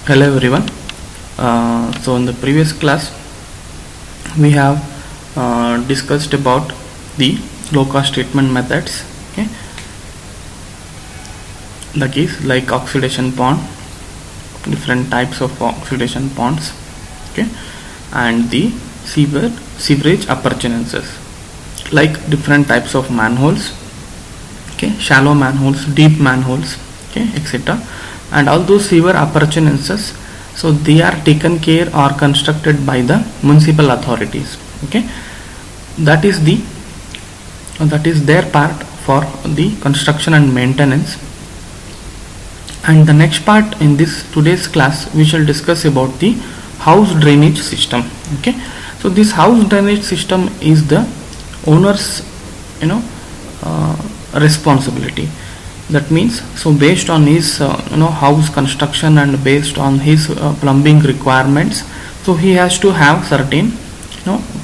Hello everyone. So in the previous class we have discussed about the low cost treatment methods. Okay, the keys like oxidation pond, different types of oxidation ponds. Okay, and the sewerage appurtenances, like different types of manholes. Okay, shallow manholes, deep manholes, okay, etc. And all those sewer appurtenances, so they are taken care or constructed by the municipal authorities. Okay, that is their part for the construction and maintenance. And the next part in this today's class we shall discuss about the house drainage system. Okay, so this house drainage system is the owner's responsibility. That means, so based on his house construction and based on his plumbing requirements, so he has to have certain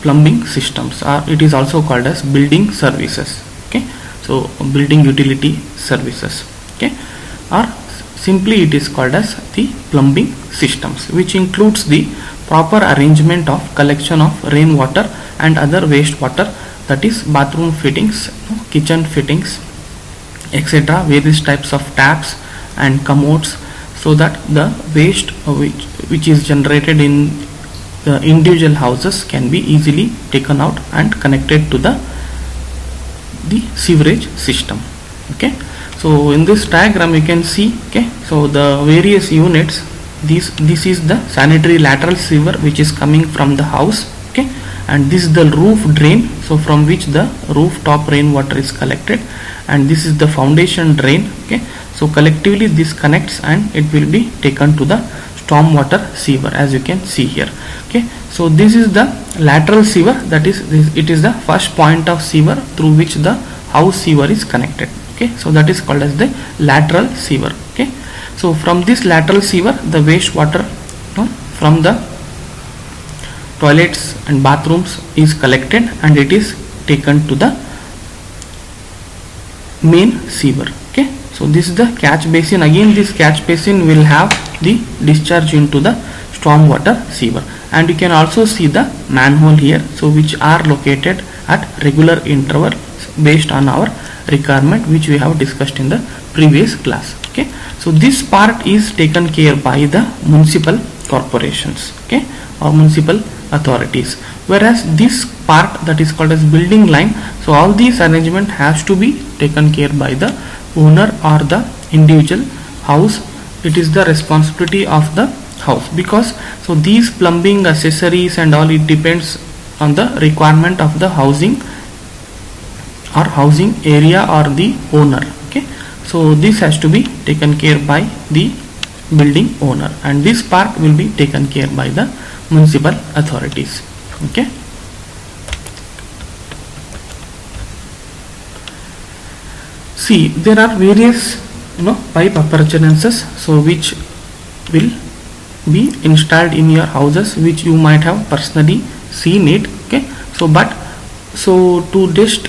plumbing systems, or it is also called as building services. Okay, so building utility services. Okay, or simply it is called as the plumbing systems, which includes the proper arrangement of collection of rainwater and other wastewater, that is bathroom fittings, kitchen fittings, etc., various types of taps and commodes, so that the waste which is generated in the individual houses can be easily taken out and connected to the sewerage system. Okay, so in this diagram you can see, okay, so the various units, this is the sanitary lateral sewer which is coming from the house. Okay, and this is the roof drain, so from which the rooftop rainwater is collected, and this is the foundation drain. Okay, so collectively this connects and it will be taken to the stormwater sewer, as you can see here. Okay, so this is the lateral sewer, that is it is the first point of sewer through which the house sewer is connected. Okay, so that is called as the lateral sewer. Okay, so from this lateral sewer the wastewater from the toilets and bathrooms is collected and it is taken to the main sewer. Okay, so this is the catch basin. Again, this catch basin will have the discharge into the stormwater sewer, and you can also see the manhole here, so which are located at regular intervals based on our requirement, which we have discussed in the previous class. Okay, so this part is taken care by the municipal corporations, okay, or municipal authorities, whereas this part that is called as building line, so all these arrangement has to be taken care by the owner or the individual house. It is the responsibility of the house, because so these plumbing accessories and all, it depends on the requirement of the housing or housing area or the owner. Okay, so this has to be taken care by the building owner, and this part will be taken care by the municipal authorities. Okay, see, there are various pipe appurtenances, so which will be installed in your houses, which you might have personally seen it. Okay, so to just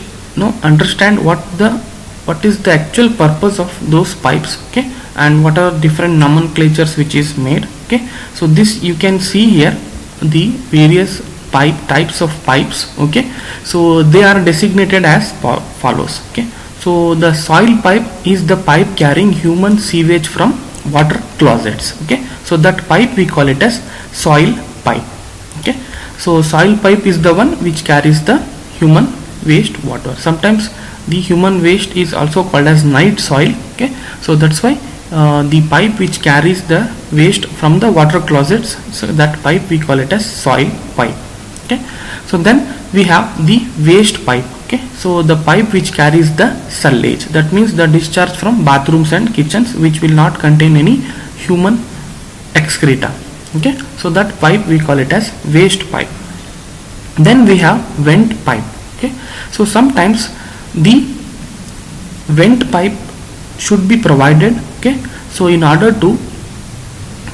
understand what is the actual purpose of those pipes, okay, and what are different nomenclatures which is made. Okay, so this you can see here the various types of pipes. Okay, so they are designated as follows. Okay, so the soil pipe is the pipe carrying human sewage from water closets. Okay, so that pipe we call it as soil pipe. Okay, so soil pipe is the one which carries the human waste water. Sometimes the human waste is also called as night soil. Okay, so that's why the pipe which carries the waste from the water closets, so that pipe we call it as soil pipe. Okay, so then we have the waste pipe. Okay, so the pipe which carries the sullage, that means the discharge from bathrooms and kitchens which will not contain any human excreta. Okay, so that pipe we call it as waste pipe. Then we have vent pipe. Okay, so sometimes the vent pipe should be provided. Okay, so in order to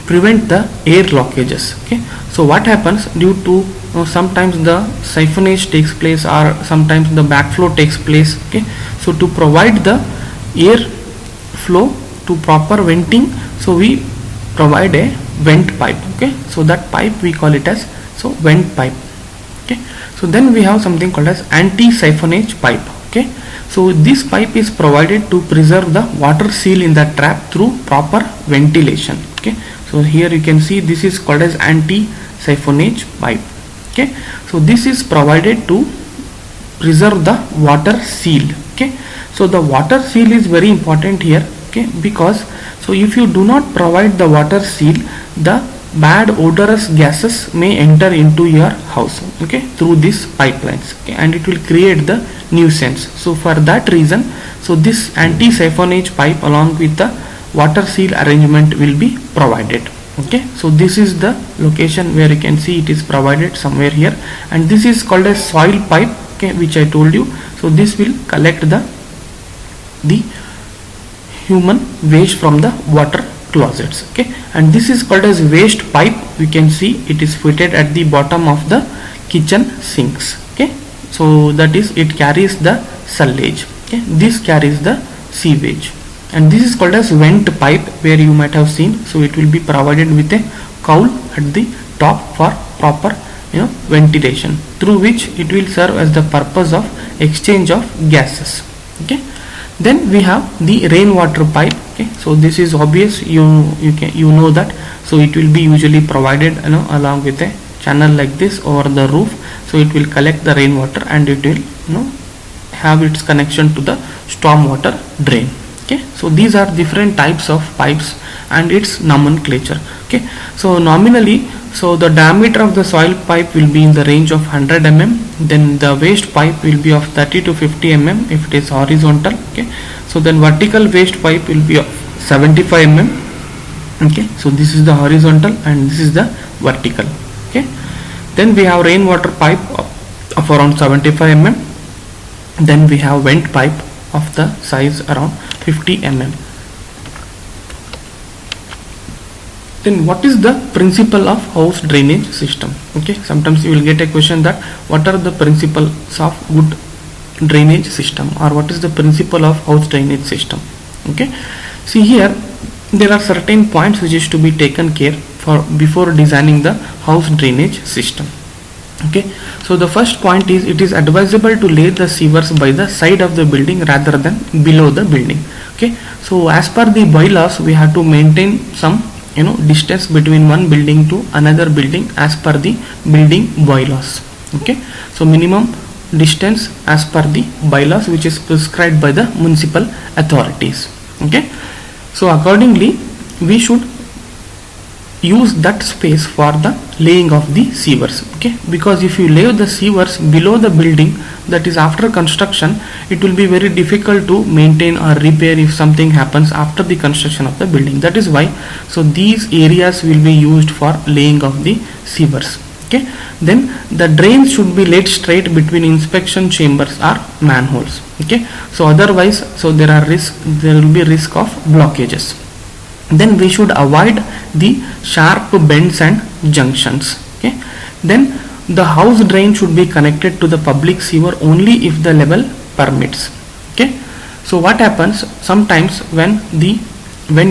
prevent the air blockages. Okay, so what happens, due to sometimes the siphonage takes place or sometimes the backflow takes place. Okay, so to provide the air flow to proper venting, so we provide a vent pipe. Okay, so that pipe we call it as vent pipe. Okay, so then we have something called as anti-siphonage pipe. Okay, so this pipe is provided to preserve the water seal in the trap through proper ventilation. Okay, so here you can see this is called as anti-siphonage pipe. Okay, so this is provided to preserve the water seal. Okay, so the water seal is very important here. Okay, because so if you do not provide the water seal, the bad odorous gases may enter into your house, okay, through these pipelines, okay, and it will create the nuisance. So for that reason, so this anti-siphonage pipe along with the water seal arrangement will be provided. Okay, so this is the location where you can see it is provided somewhere here, and this is called a soil pipe, okay, which I told you. So this will collect the human waste from the water closets. Okay, and this is called as waste pipe. We can see it is fitted at the bottom of the kitchen sinks. Okay, so that is, it carries the sewage. Okay, this carries the sewage, and this is called as vent pipe, where you might have seen. So it will be provided with a cowl at the top for proper ventilation, through which it will serve as the purpose of exchange of gases. Okay, then we have the rainwater pipe. Okay, so this is obvious, you know that. So it will be usually provided along with a channel like this over the roof. So it will collect the rainwater and it will have its connection to the storm water drain. Okay, so these are different types of pipes and its nomenclature. Okay, so nominally, so the diameter of the soil pipe will be in the range of 100 mm. Then the waste pipe will be of 30 to 50 mm if it is horizontal. Okay, so then vertical waste pipe will be of 75 mm. Okay, so this is the horizontal and this is the vertical. Okay, then we have rainwater pipe of around 75 mm. Then we have vent pipe of the size around 50 mm. Then what is the principle of house drainage system? Okay, sometimes you will get a question that what are the principles of good drainage system, or what is the principle of house drainage system? Okay, see here there are certain points which is to be taken care for before designing the house drainage system. Okay, so the first point is, it is advisable to lay the sewers by the side of the building rather than below the building. Okay, so as per the bylaws, we have to maintain some distance between one building to another building as per the building bylaws. Okay, so minimum distance as per the bylaws, which is prescribed by the municipal authorities. Okay, so accordingly we should use that space for the laying of the sewers. Okay, because if you lay the sewers below the building, that is after construction, it will be very difficult to maintain or repair if something happens after the construction of the building. That is why, so these areas will be used for laying of the sewers. Okay, then the drains should be laid straight between inspection chambers or manholes. Okay, so otherwise, so there will be risk of blockages. Then we should avoid the sharp bends and junctions. Okay, then the house drain should be connected to the public sewer only if the level permits. Okay, so what happens sometimes when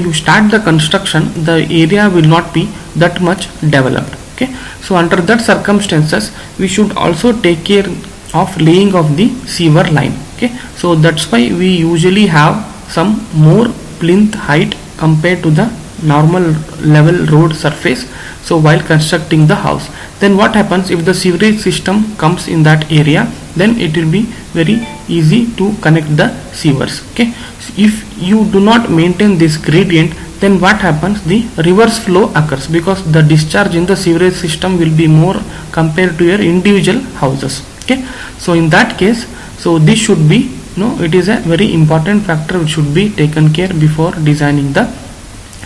you start the construction, the area will not be that much developed. Okay, so under that circumstances, we should also take care of laying of the sewer line. Okay, so that's why we usually have some more plinth height compared to the normal level road surface. So while constructing the house, then what happens if the sewerage system comes in that area, then it will be very easy to connect the sewers. Okay, so if you do not maintain this gradient, then what happens, the reverse flow occurs, because the discharge in the sewerage system will be more compared to your individual houses. Okay, so in that case, so this should be it is a very important factor which should be taken care before designing the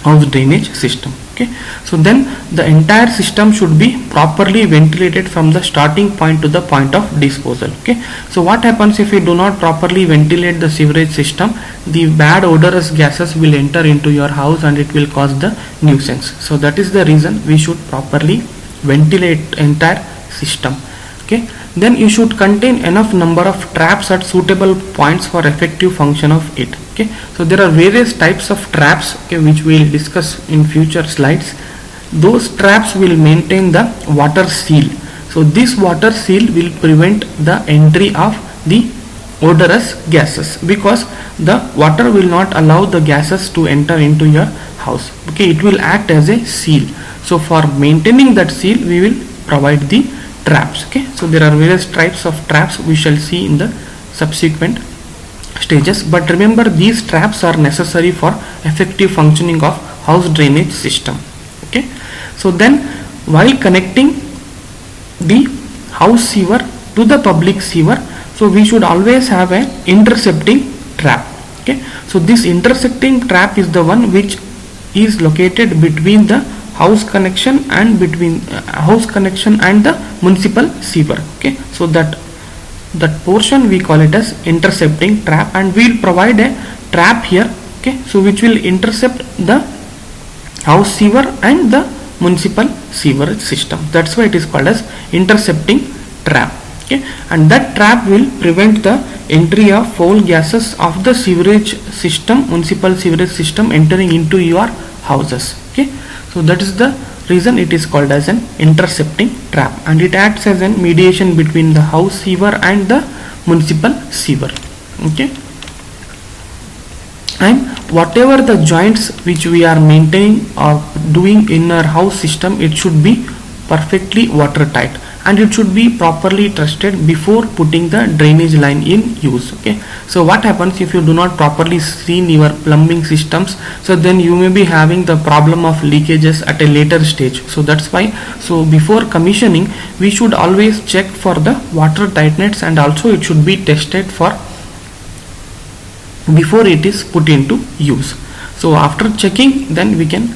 house drainage system. Okay, so then the entire system should be properly ventilated from the starting point to the point of disposal. Okay, so what happens if you do not properly ventilate the sewerage system, the bad odorous gases will enter into your house and it will cause the nuisance. So that is the reason we should properly ventilate entire system. Okay, then you should contain enough number of traps at suitable points for effective function of it. Okay, so there are various types of traps, okay, which we will discuss in future slides. those traps will maintain the water seal. So this water seal will prevent the entry of the odorous gases, because the water will not allow the gases to enter into your house. Okay, it will act as a seal. So for maintaining that seal, we will provide the traps. Okay, so there are various types of traps we shall see in the subsequent stages, but remember, these traps are necessary for effective functioning of house drainage system. Okay, so then while connecting the house sewer to the public sewer, so we should always have an intercepting trap. Okay, so this intersecting trap is the one which is located between the house connection and the municipal sewer. Okay, so that portion we call it as intercepting trap, and we will provide a trap here. Okay, so which will intercept the house sewer and the municipal sewerage system. That's why it is called as intercepting trap. Okay, and that trap will prevent the entry of foul gases of the sewerage system, municipal sewerage system, entering into your houses. Okay, so that is the reason it is called as an intercepting trap, and it acts as a mediation between the house sewer and the municipal sewer. Okay, and whatever the joints which we are maintaining or doing in our house system, it should be perfectly watertight, and it should be properly trusted before putting the drainage line in use. Okay, so what happens if you do not properly screen your plumbing systems? So then you may be having the problem of leakages at a later stage. So that's why, so before commissioning, we should always check for the water tightness, and also it should be tested for before it is put into use. So after checking, then we can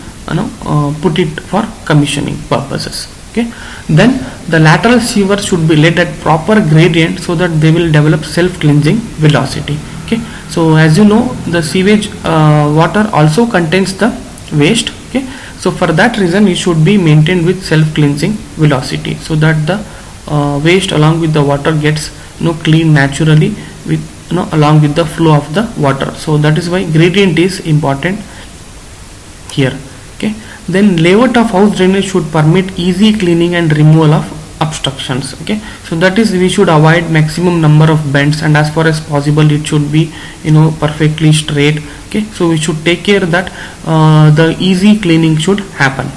put it for commissioning purposes. Okay, then the lateral sewer should be laid at proper gradient so that they will develop self-cleansing velocity. Okay, so as you know, the sewage water also contains the waste. Okay, so for that reason, it should be maintained with self-cleansing velocity, so that the waste along with the water gets cleaned naturally with along with the flow of the water. So that is why gradient is important here. Okay, then layout of house drainage should permit easy cleaning and removal of obstructions. Okay, so that is, we should avoid maximum number of bends, and as far as possible it should be perfectly straight. Okay, so we should take care that the easy cleaning should happen.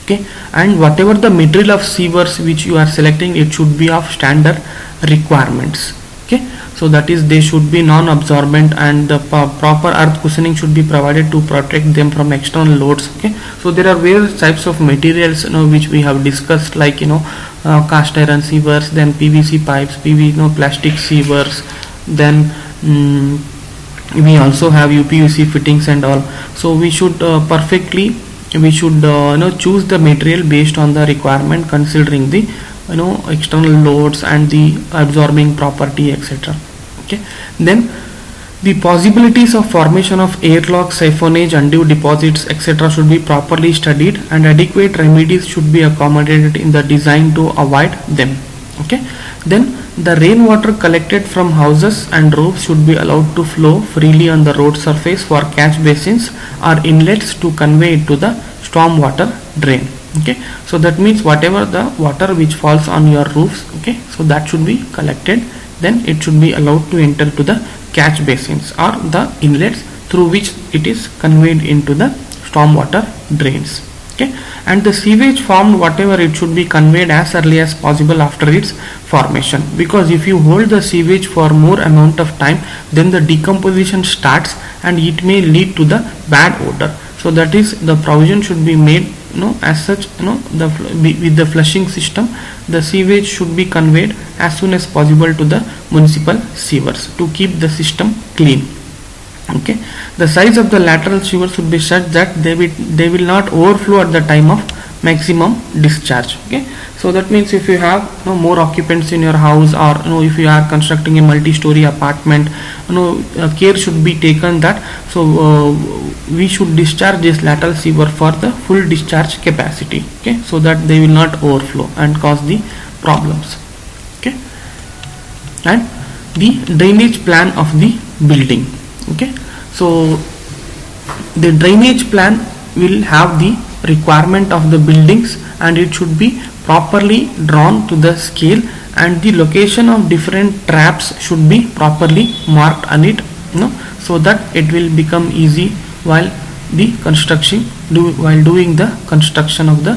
Okay, and whatever the material of sewers which you are selecting, it should be of standard requirements. Okay, so that is, they should be non-absorbent, and the proper earth cushioning should be provided to protect them from external loads. Okay, so there are various types of materials which we have discussed, like cast iron sewers, then PVC pipes, plastic sewers, then we also have UPVC fittings and all. So we should choose the material based on the requirement, considering the external loads and the absorbing property, etc. Okay, then the possibilities of formation of airlocks, siphonage, undue deposits, etc. should be properly studied, and adequate remedies should be accommodated in the design to avoid them. Okay, then the rainwater collected from houses and roofs should be allowed to flow freely on the road surface for catch basins or inlets to convey it to the storm water drain. Okay, so that means whatever the water which falls on your roofs, okay, so that should be collected, then it should be allowed to enter to the catch basins or the inlets through which it is conveyed into the storm water drains. Okay, and the sewage formed, whatever, it should be conveyed as early as possible after its formation, because if you hold the sewage for more amount of time, then the decomposition starts and it may lead to the bad odor. So that is, the provision should be made as such, with the flushing system, the sewage should be conveyed as soon as possible to the municipal sewers to keep the system clean. Okay, the size of the lateral sewer should be such that they will not overflow at the time of maximum discharge. Okay, so that means if you have more occupants in your house, or if you are constructing a multi-story apartment, care should be taken that we should discharge this lateral sewer for the full discharge capacity. Okay, so that they will not overflow and cause the problems. Okay, and the drainage plan of the building. Okay, so the drainage plan will have the requirement of the buildings, and it should be properly drawn to the scale, and the location of different traps should be properly marked on it, so that it will become easy while doing the construction of the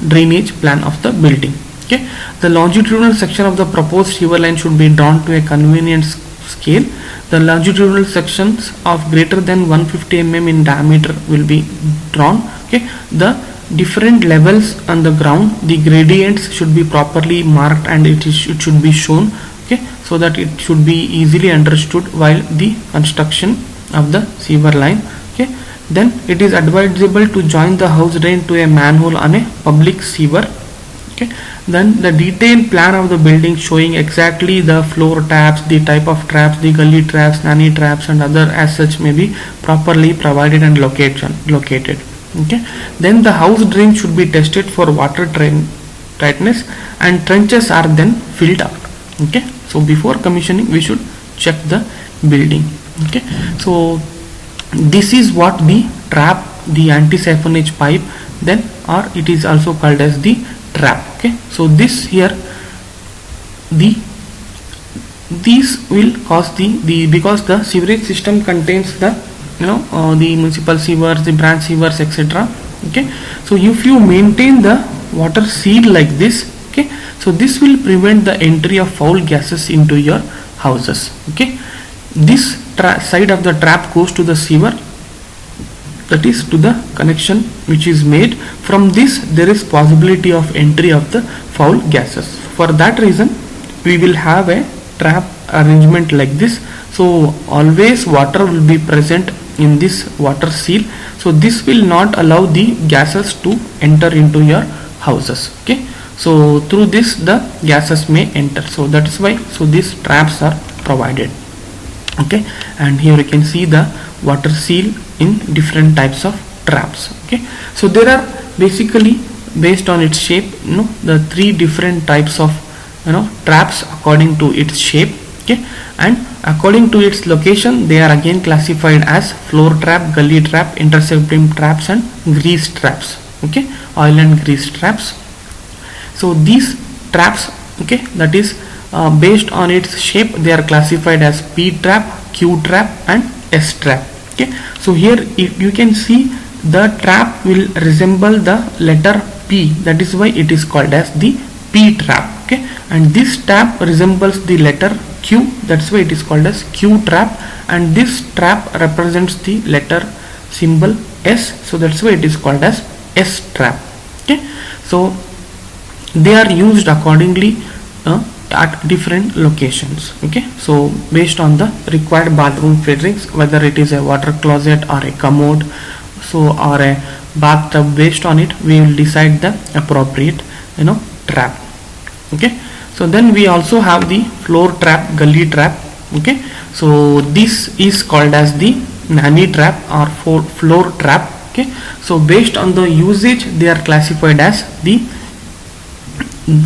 drainage plan of the building. Okay, the longitudinal section of the proposed sewer line should be drawn to a convenient scale. The longitudinal sections of greater than 150 mm in diameter will be drawn. Okay, the different levels on the ground, the gradients should be properly marked, and it should be shown, okay, so that it should be easily understood while the construction of the sewer line. Okay, then it is advisable to join the house drain to a manhole on a public sewer. Okay, then the detailed plan of the building showing exactly the floor taps, the type of traps, the gully traps, nanny traps, and other as such may be properly provided and located. Okay, then the house drain should be tested for water tightness, and trenches are then filled out. Okay, so before commissioning we should check the building. Okay, so this is what the trap, the anti-siphonage pipe, then, or it is also called as the trap. Okay, so this here, these will cause because the sewerage system contains the the municipal sewers, the branch sewers, etc. Okay, so if you maintain the water seal like this, okay, so this will prevent the entry of foul gases into your houses. Okay, this side of the trap goes to the sewer, that is to the connection which is made. From this there is possibility of entry of the foul gases. For that reason we will have a trap arrangement like this. So always water will be present in this water seal, so this will not allow the gases to enter into your houses. Okay, so through this the gases may enter, so that is why these traps are provided. Okay, and here you can see the water seal in different types of traps. Okay, so there are basically, based on its shape, the three different types of traps according to its shape. Okay, and according to its location they are again classified as floor trap, gully trap, intercepting traps, and grease traps. Okay, oil and grease traps. So these traps, okay, that is based on its shape they are classified as P trap, Q trap, and S trap. Okay, so here if you can see the trap will resemble the letter P, that is why it is called as the P trap. Okay, and this trap resembles the letter Q, that's why it is called as Q trap, and this trap represents the letter symbol S, so that's why it is called as S trap. Okay, so they are used accordingly at different locations. Okay, so based on the required bathroom fittings, whether it is a water closet or a commode, so or a bathtub, based on it we will decide the appropriate trap. Okay, so then we also have the floor trap, gully trap. Okay, so this is called as the nanny trap or floor trap. Okay, so based on the usage they are classified as the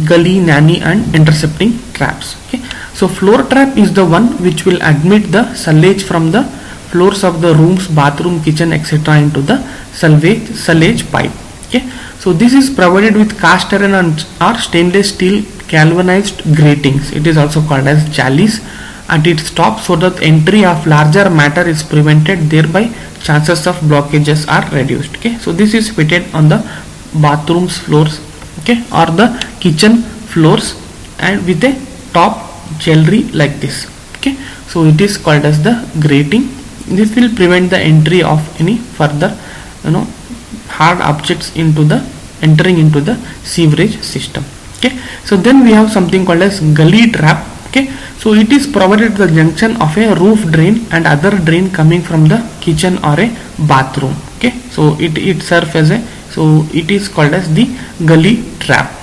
gully, nanny, and intercepting traps. Okay, so floor trap is the one which will admit the sillage from the floors of the rooms, bathroom, kitchen, etc. into the sillage pipe. Okay, so this is provided with cast iron or stainless steel galvanized gratings. It is also called as jallies at its top, so that entry of larger matter is prevented, thereby chances of blockages are reduced. Okay, so this is fitted on the bathrooms floors, okay, or the kitchen floors, and with a top jewelry like this. Okay, so it is called as the grating. This will prevent the entry of any further hard objects entering into the sewerage system. Okay, so then we have something called as gully trap. Okay, so it is provided at the junction of a roof drain and other drain coming from the kitchen or a bathroom. Okay, so it serves as a, so it is called as the gully trap.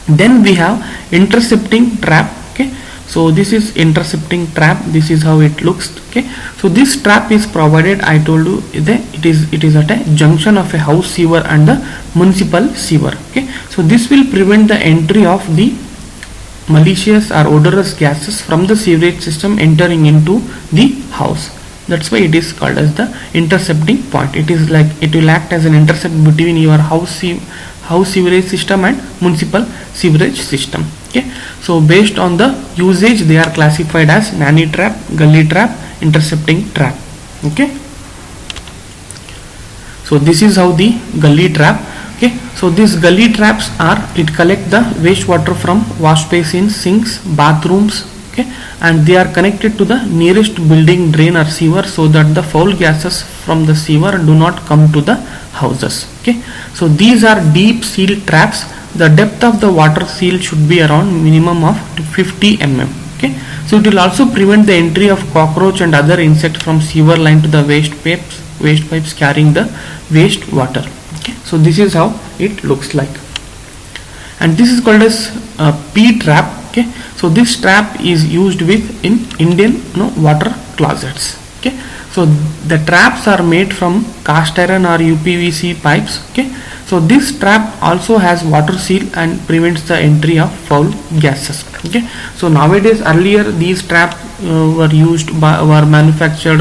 Then we have intercepting trap. Okay, so this is intercepting trap. This is how it looks. Okay, so this trap is provided, I told you, it is at a junction of a house sewer and the municipal sewer. Okay, so this will prevent the entry of the malicious or odorous gases from the sewerage system entering into the house. That's why it is called as the intercepting point. It is like it will act as an intercept between your house sewerage system and municipal sewerage system. Okay, so based on the usage they are classified as nanny trap, gully trap, intercepting trap. Okay, so this is how the gully trap. Okay, so these gully traps are, it collect the wastewater from wash basins, sinks, bathrooms. Okay, and they are connected to the nearest building drain or sewer, so that the foul gases from the sewer do not come to the houses. Okay, so these are deep seal traps. The depth of the water seal should be around minimum of 50 mm. Okay, so it will also prevent the entry of cockroach and other insects from sewer line to the waste pipes carrying the waste water. Okay, so this is how it looks like, and this is called as a P trap. Okay, so this trap is used with in Indian water closets. Okay, so the traps are made from cast iron or UPVC pipes. Okay, so this trap also has water seal and prevents the entry of foul gases. Okay, so nowadays, earlier these traps were manufactured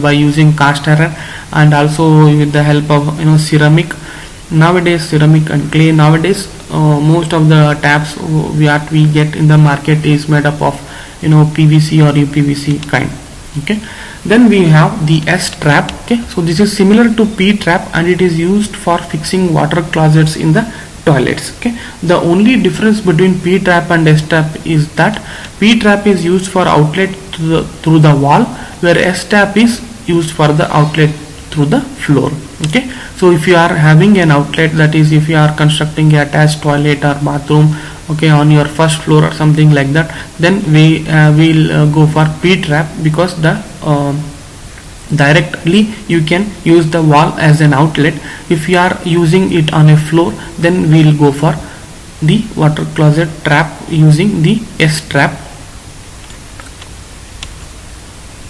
by using cast iron and also with the help of ceramic. Nowadays ceramic and clay. Nowadays most of the taps what we get in the market is made up of PVC or UPVC kind. Okay, then we have the S trap. Okay, so this is similar to P trap and it is used for fixing water closets in the toilets. Okay, the only difference between P trap and S trap is that P trap is used for outlet through the wall, where S trap is used for the outlet through the floor. Okay, so if you are having an outlet, that is if you are constructing a attached toilet or bathroom, okay, on your first floor or something like that, then we will go for P trap, because the directly you can use the wall as an outlet. If you are using it on a floor, then we will go for the water closet trap using the S trap.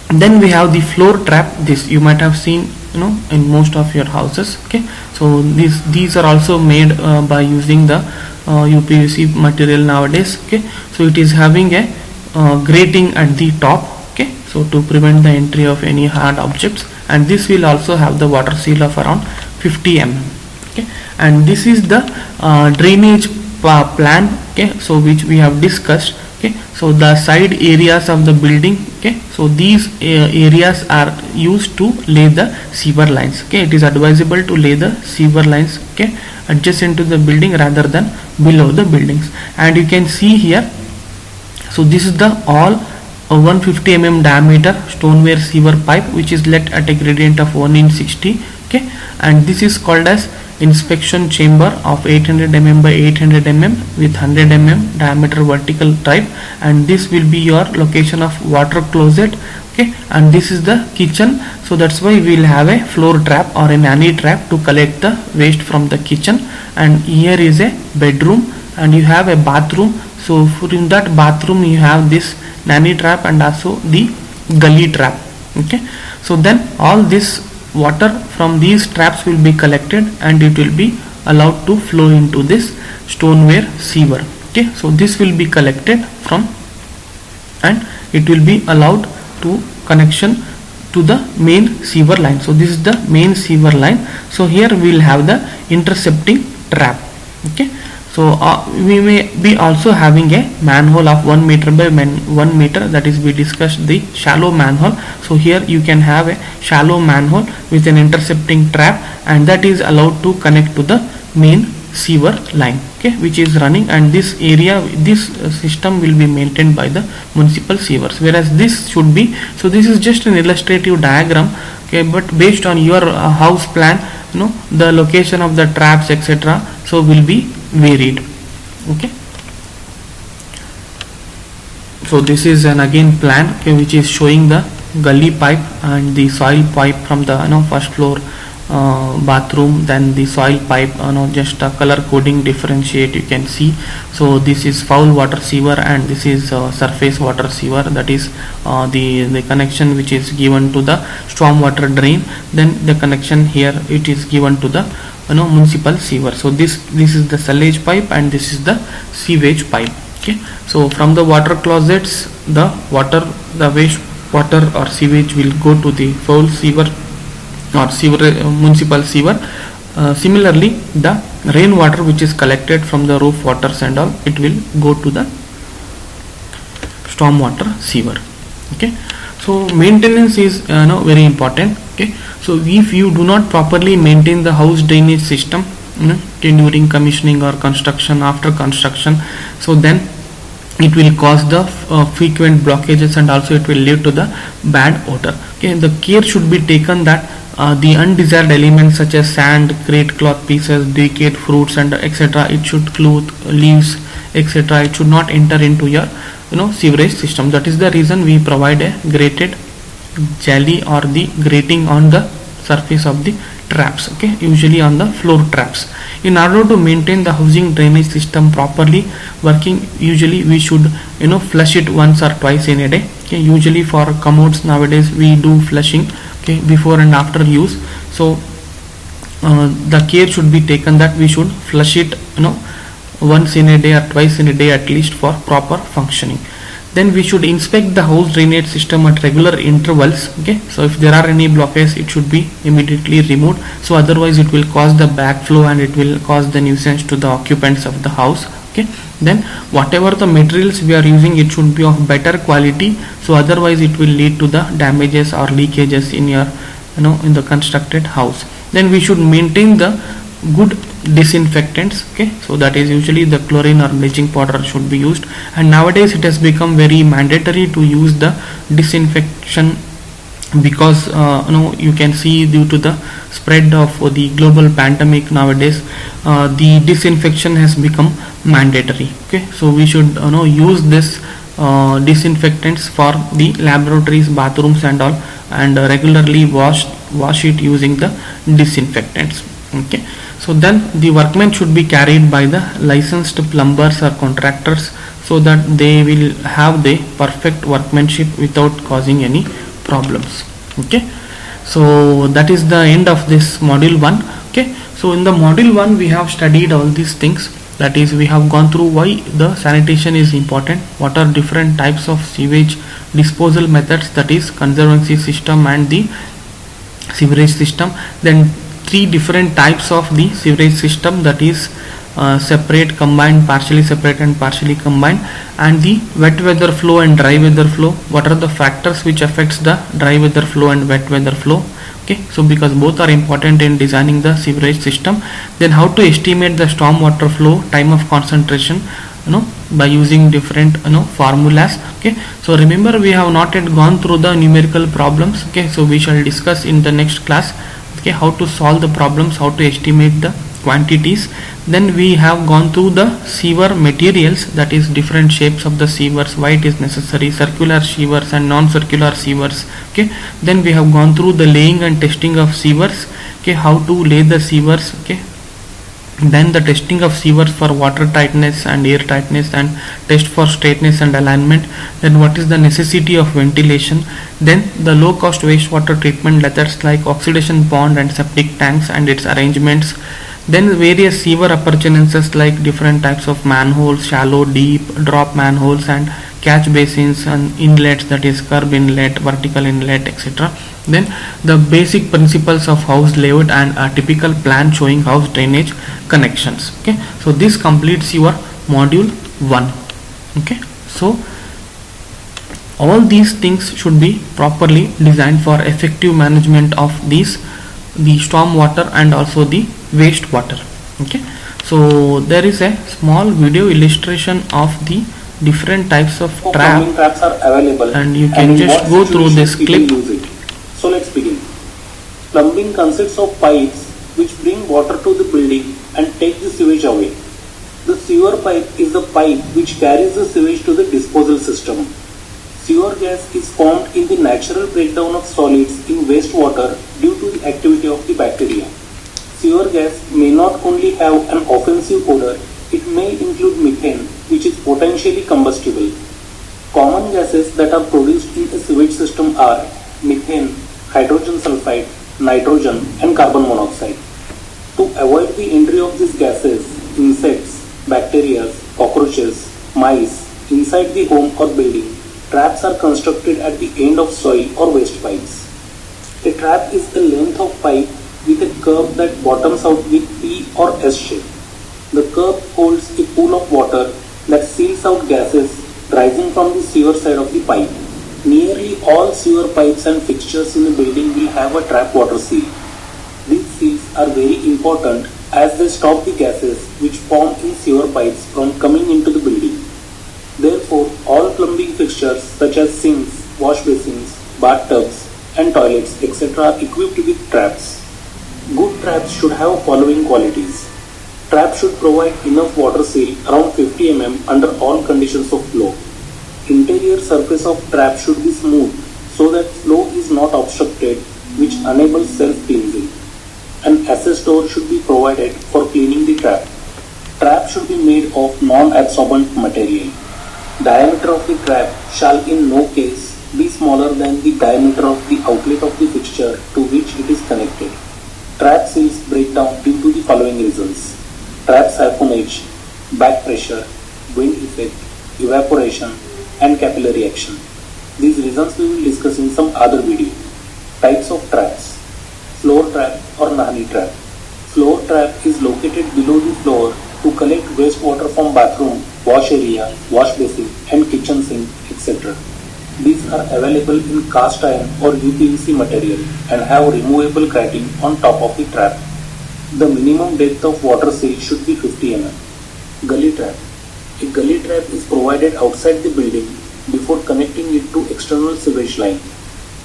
Then we have the floor trap. This you might have seen in most of your houses. Okay, so these are also made by using the UPVC material nowadays. Okay, so it is having a grating at the top. Okay, so to prevent the entry of any hard objects, and this will also have the water seal of around 50 mm. Okay, and this is the drainage plan. Okay, so which we have discussed. Okay, so the side areas of the building. Okay, so these areas are used to lay the sewer lines. Okay, it is advisable to lay the sewer lines, okay, adjacent to the building rather than below the buildings. And you can see here, so this is the all 150 mm diameter stoneware sewer pipe, which is let at a gradient of 1:60. Okay, and this is called as inspection chamber of 800 mm by 800 mm with 100 mm diameter vertical type, and this will be your location of water closet. Okay, and this is the kitchen, so that's why we will have a floor trap or a nanny trap to collect the waste from the kitchen. And here is a bedroom, and you have a bathroom, so in that bathroom you have this nanny trap and also the gully trap. Okay, so then all this water from these traps will be collected and it will be allowed to flow into this stoneware sewer. Okay, so this will be collected from and it will be allowed to connection to the main sewer line. So this is the main sewer line. So here we will have the intercepting trap. Okay, so we may be also having a manhole of 1 meter by 1 meter, that is we discussed the shallow manhole. So here you can have a shallow manhole with an intercepting trap, and that is allowed to connect to the main sewer line, okay, which is running, and this area, this system will be maintained by the municipal sewers, whereas this should be, so this is just an illustrative diagram, okay, but based on your house plan, the location of the traps etc. so will be varied. Okay, so this is an again plan, okay, which is showing the gully pipe and the soil pipe from the first floor bathroom, then the soil pipe, just a color coding differentiate you can see. So this is foul water sewer and this is surface water sewer, that is the connection which is given to the storm water drain, then the connection here it is given to the municipal sewer. So this is the sewage pipe and this is the sewage pipe. Okay, so from the water closets, the waste water or sewage will go to the foul sewer or municipal sewer. Similarly, the rainwater which is collected from the roof waters and all, it will go to the stormwater sewer. Okay, so maintenance is very important. Okay, so if you do not properly maintain the house drainage system during commissioning or construction, after construction, so then it will cause the frequent blockages, and also it will lead to the bad odor. Okay, the care should be taken that the undesired elements such as sand, grate cloth pieces, decayed fruits and etc., it should cloth, leaves, etc., it should not enter into your sewerage system. That is the reason we provide a grated jelly or the grating on the surface of the traps. Okay, usually on the floor traps. In order to maintain the housing drainage system properly working, usually we should flush it once or twice in a day. Okay, usually for commodes nowadays we do flushing, okay, before and after use. So the care should be taken that we should flush it once in a day or twice in a day at least for proper functioning. Then we should inspect the house drainage system at regular intervals. Okay, so if there are any blockages, it should be immediately removed, so otherwise it will cause the backflow and it will cause the nuisance to the occupants of the house. Okay, then whatever the materials we are using, it should be of better quality, so otherwise it will lead to the damages or leakages in your in the constructed house. Then we should maintain the good disinfectants. Okay, so that is usually the chlorine or bleaching powder should be used, and nowadays it has become very mandatory to use the disinfection because you can see due to the spread of the global pandemic nowadays, the disinfection has become mandatory. Okay, so we should use this disinfectants for the laboratories, bathrooms and all, and regularly wash it using the disinfectants. Okay, so then the workmen should be carried by the licensed plumbers or contractors, so that they will have the perfect workmanship without causing any problems. Okay, so that is the end of this module 1. Okay, so in the module 1 we have studied all these things, that is we have gone through why the sanitation is important, what are different types of sewage disposal methods, that is conservancy system and the sewerage system, then 3 different types of the sewerage system, that is separate, combined, partially separate and partially combined, and the wet weather flow and dry weather flow, what are the factors which affects the dry weather flow and wet weather flow. Okay, so because both are important in designing the sewerage system. Then how to estimate the storm water flow, time of concentration, by using different formulas. Okay, so remember we have not yet gone through the numerical problems. Okay, so we shall discuss in the next class. Okay, how to solve the problems, how to estimate the quantities. Then we have gone through the sewer materials, that is different shapes of the sewers, why it is necessary, circular sewers and non-circular sewers. Okay, then we have gone through the laying and testing of sewers. Okay, how to lay the sewers. Okay, then the testing of sewers for water tightness and air tightness, and test for straightness and alignment. Then what is the necessity of ventilation. Then the low cost wastewater treatment methods like oxidation pond and septic tanks and its arrangements. Then various sewer appurtenances like different types of manholes, shallow, deep, drop manholes and catch basins and inlets, that is curb inlet, vertical inlet, etc. Then the basic principles of house layout and a typical plan showing house drainage connections. Okay, so this completes your module 1. Okay, so all these things should be properly designed for effective management of these, the storm water and also the wastewater. Okay, so there is a small video illustration of the different types of traps are available, and you can just go through this clip. So let's begin. Plumbing consists of pipes which bring water to the building and take the sewage away. The sewer pipe is the pipe which carries the sewage to the disposal system. Sewer gas is formed in the natural breakdown of solids in wastewater due to the activity of the bacteria. Sewer gas may not only have an offensive odor, it may include methane, which is potentially combustible. Common gases that are produced in a sewage system are methane, hydrogen sulfide, nitrogen and carbon monoxide. To avoid the entry of these gases, insects, bacteria, cockroaches, mice inside the home or building, Traps are constructed at the end of soil or waste pipes. A trap is the length of pipe with a curve that bottoms out with P or S shape. The curve holds a pool of water that seals out gases rising from the sewer side of the pipe. Nearly all sewer pipes and fixtures in a building will have a trap water seal. These seals are very important as they stop the gases which form in sewer pipes from coming into the building. Therefore, all plumbing fixtures such as sinks, wash basins, bathtubs, and toilets, etc. are equipped with traps. Good traps should have following qualities. Trap should provide enough water seal around 50 mm under all conditions of flow. Interior surface of trap should be smooth so that flow is not obstructed, which enables self-cleansing. An access door should be provided for cleaning the trap. Trap should be made of non-absorbent material. Diameter of the trap shall in no case be smaller than the diameter of the outlet of the fixture to which it is connected. Trap seals break down due to the following reasons: trap siphonage, back pressure, wind effect, evaporation, and capillary action. These reasons we will discuss in some other video. Types of traps: floor trap or Nahani trap. Floor trap is located below the floor to collect wastewater from bathroom, wash area, wash basin, and kitchen sink, etc. These are available in cast iron or UPVC material and have removable grating on top of the trap. The minimum depth of water seal should be 50 mm. Gully trap. A gully trap is provided outside the building before connecting it to external sewage line.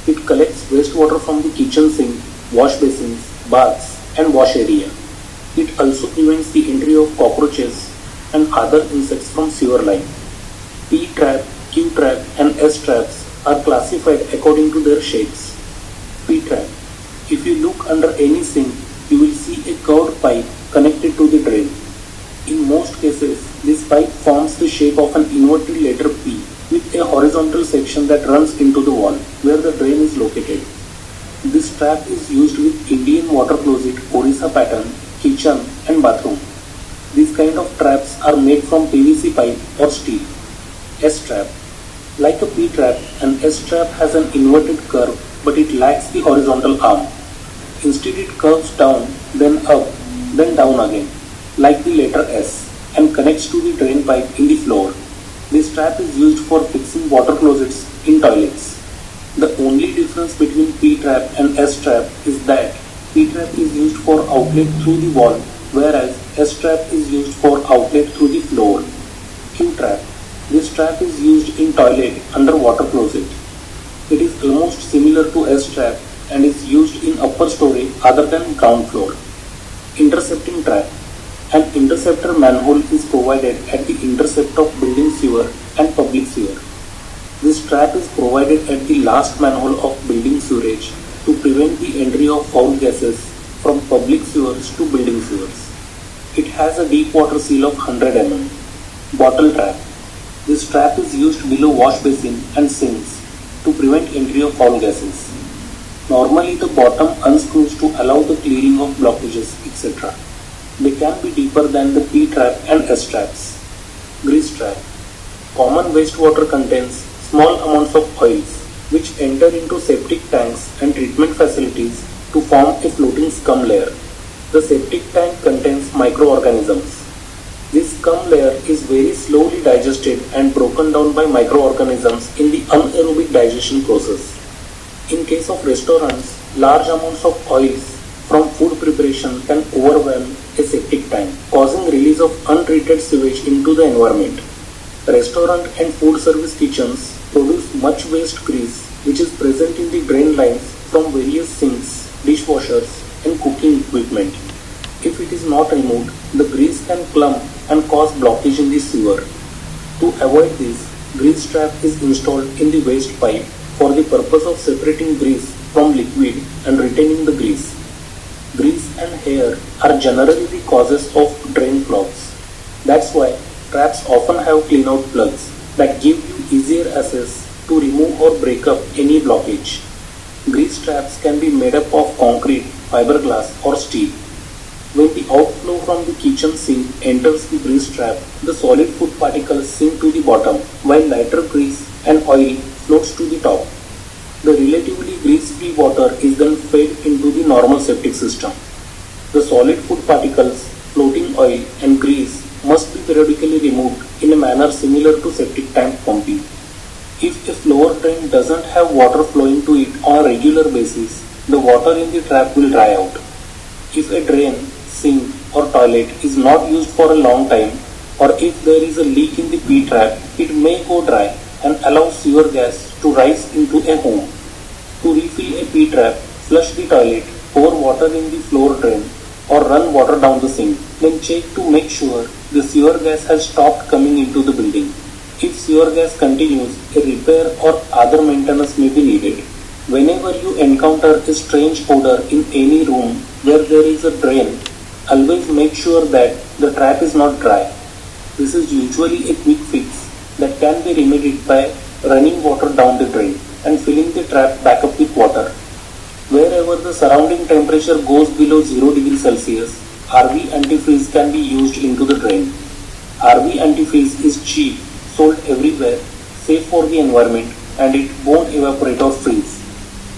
It collects wastewater from the kitchen sink, wash basins, baths, and wash area. It also prevents the entry of cockroaches and other insects from sewer line. P-trap, Q-trap, and S-traps are classified according to their shapes. P-trap. If you look under any sink, you will see a curved pipe connected to the drain. In most cases, this pipe forms the shape of an inverted letter P with a horizontal section that runs into the wall where the drain is located. This trap is used with Indian water closet Orissa pattern, kitchen, and bathroom. These kind of traps are made from PVC pipe or steel. S-trap. Like a P-trap, an S-trap has an inverted curve, but it lacks the horizontal arm. Instead, it curves down, then up, then down again, like the letter S, and connects to the drain pipe in the floor. This trap is used for fixing water closets in toilets. The only difference between P-trap and S-trap is that P-trap is used for outlet through the wall, whereas S-trap is used for outlet through the floor. Q-trap. This trap is used in toilet under water closet. It is almost similar to S-trap and is used in upper story other than ground floor. Intercepting trap. An interceptor manhole is provided at the intercept of building sewer and public sewer. This trap is provided at the last manhole of building sewerage to prevent the entry of foul gases from public sewers to building sewers. It has a deep water seal of 100 mm. Bottle trap. This trap is used below wash basin and sinks to prevent entry of foul gases. Normally the bottom unscrews to allow the clearing of blockages, etc. They can be deeper than the P-trap and S-traps. Grease trap. Common wastewater contains small amounts of oils which enter into septic tanks and treatment facilities to form a floating scum layer. The septic tank contains microorganisms. This scum layer is very slowly digested and broken down by microorganisms in the anaerobic digestion process. In case of restaurants, large amounts of oils from food preparation can overwhelm a septic tank, causing release of untreated sewage into the environment. Restaurant and food service kitchens produce much waste grease which is present in the drain lines from various sinks, dishwashers, and cooking equipment. If it is not removed, the grease can clump and cause blockage in the sewer. To avoid this, grease trap is installed in the waste pipe for the purpose of separating grease from liquid and retaining the grease. Grease and hair are generally the causes of drain clogs. That's why traps often have clean-out plugs that give you easier access to remove or break up any blockage. Grease traps can be made up of concrete, fiberglass, or steel. When the outflow from the kitchen sink enters the grease trap, the solid food particles sink to the bottom while lighter grease and oil floats to the top. The relatively grease-free water is then fed into the normal septic system. The solid food particles, floating oil and grease must be periodically removed in a manner similar to septic tank pumping. If a floor drain doesn't have water flowing to it on a regular basis, the water in the trap will dry out. If a drain, sink or toilet is not used for a long time, or if there is a leak in the P-trap, it may go dry and allow sewer gas to rise into a home. To refill a P-trap, flush the toilet, pour water in the floor drain or run water down the sink. Then check to make sure the sewer gas has stopped coming into the building. If sewer gas continues, a repair or other maintenance may be needed. Whenever you encounter a strange odor in any room where there is a drain, always make sure that the trap is not dry. This is usually a quick fix that can be remedied by running water down the drain and filling the trap back up with water. Wherever the surrounding temperature goes below 0 degrees Celsius, RV antifreeze can be used into the drain. RV antifreeze is cheap, sold everywhere, safe for the environment, and it won't evaporate or freeze.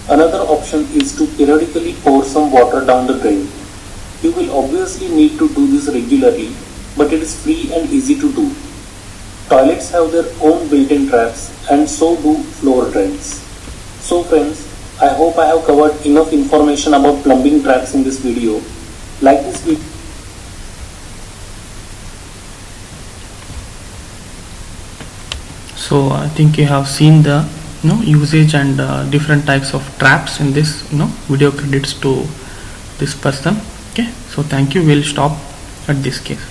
Another option is to periodically pour some water down the drain. You will obviously need to do this regularly, but it is free and easy to do. Toilets have their own built-in traps and so do floor drains. So friends, I hope I have covered enough information about plumbing traps in this video. Like this video. So I think you have seen the usage and different types of traps in this video. Credits to this person. Okay, so thank you. We'll stop at this case.